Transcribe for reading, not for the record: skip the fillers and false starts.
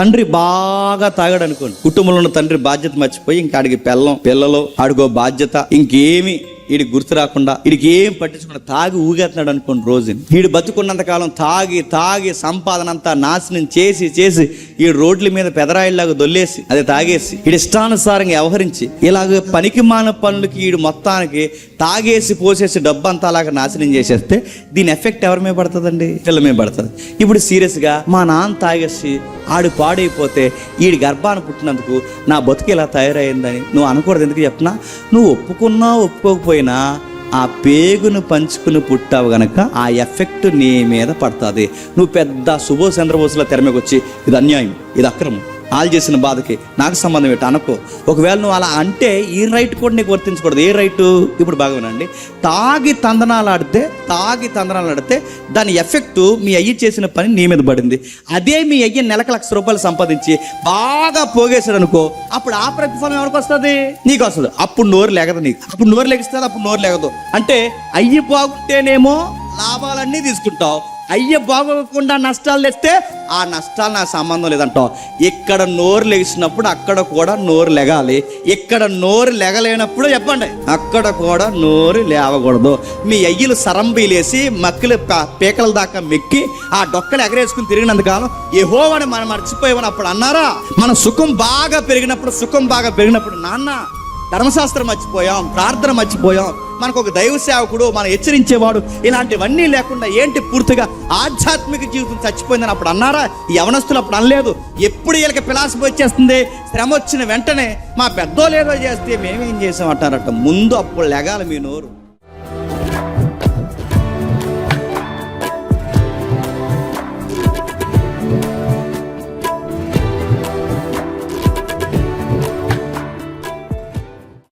తండ్రి బాగా తాగాడు అనుకోండి, కుటుంబంలో ఉన్న తండ్రి బాధ్యత మర్చిపోయి ఇంకా ఆడికి పిల్లలు ఆడికో బాధ్యత, ఇంకేమి వీడికి గుర్తు రాకుండా వీడికి ఏం పట్టించకుండా తాగి ఊగేస్తున్నాడు అనుకోండి రోజుని. వీడు బతుకున్నంత కాలం తాగి సంపాదన అంతా నాశనం చేసి ఈ రోడ్ల మీద పెదరాయిల్లాగా దొల్లేసి అదే తాగేసి వీడి ఇష్టానుసారంగా వ్యవహరించి ఇలాగ పనికి మాన పనులకి వీడు మొత్తానికి తాగేసి పోసేసి డబ్బు అంతా అలాగా నాశనం చేసేస్తే దీని ఎఫెక్ట్ ఎవరి మీద పడుతుందండి? పిల్లల మీద పడుతుంది. ఇప్పుడు సీరియస్గా మా నాన్న తాగేసి ఆడు పాడైపోతే వీడి గర్భాన్ని పుట్టినందుకు నా బతుకు ఇలా తయారైందని నువ్వు అనకూడదు. ఎందుకు చెప్తున్నా? నువ్వు ఒప్పుకున్నా ఒప్పుకోకపోయినా ఆ పేగును పంచుకుని పుట్టావు గనక ఆ ఎఫెక్ట్ నీ మీద పడుతుంది. నువ్వు పెద్ద సుభాష్ చంద్రబోస్లో తెరమీకి వచ్చి ఇది అన్యాయం, ఇది అక్రమం, వాళ్ళు చేసిన బాధకి నాకు సంబంధం ఏంటి అనుకో. ఒకవేళ నువ్వు అలా అంటే ఈ రైట్ కూడా నీకు వర్తించకూడదు. ఏ రైటు? ఇప్పుడు బాగా వినండి. తాగి తందనాలు ఆడితే దాని ఎఫెక్ట్ మీ అయ్యి చేసిన పని నీ మీద పడింది. అదే మీ అయ్యి నెలకు ₹1,00,000 సంపాదించి బాగా పోగేశాడు అనుకో, అప్పుడు ఆ ప్రతిఫలం ఎవరికి వస్తుంది? నీకు వస్తుంది. అప్పుడు నోరు లేగదు నీకు. అప్పుడు నోరు లెగిస్తుంది, అప్పుడు నోరు లేగదు. అంటే అయ్యి బాగుంటేనేమో లాభాలన్నీ తీసుకుంటావు, అయ్య బాగోకుండా నష్టాలు తెస్తే ఆ నష్టాలు నాకు సంబంధం లేదంటావు. ఇక్కడ నోరు లెగిసినప్పుడు అక్కడ కూడా నోరు లెగాలి, ఇక్కడ నోరు లెగలేనప్పుడు చెప్పండి అక్కడ కూడా నోరు లేవకూడదు. మీ అయ్యలు సరంబీలేసి మక్కులు పీకల దాకా మెక్కి ఆ డొక్కలు ఎగరేసుకుని తిరిగినందుకాలం యెహోవాని మనం మర్చిపోయామని అప్పుడు అన్నారా? మన సుఖం బాగా పెరిగినప్పుడు నాన్న ధర్మశాస్త్రం మర్చిపోయాం, ప్రార్థన మర్చిపోయాం, మనకు ఒక దైవ సేవకుడు మనం హెచ్చరించేవాడు, ఇలాంటివన్నీ లేకుండా ఏంటి పూర్తిగా ఆధ్యాత్మిక జీవితం చచ్చిపోయిందని అప్పుడు అన్నారా? ఈ యవనస్తులు అప్పుడు అనలేదు. ఎప్పుడు వీళ్ళకి ఫిలాసఫీ వచ్చేస్తుంది, శ్రమ వచ్చిన వెంటనే మా పెద్దోళ్ళు ఏదో చేస్తే మేమేం చేసాం అంటారట. ముందు అప్పుడు లెగాలి మీ నోరు.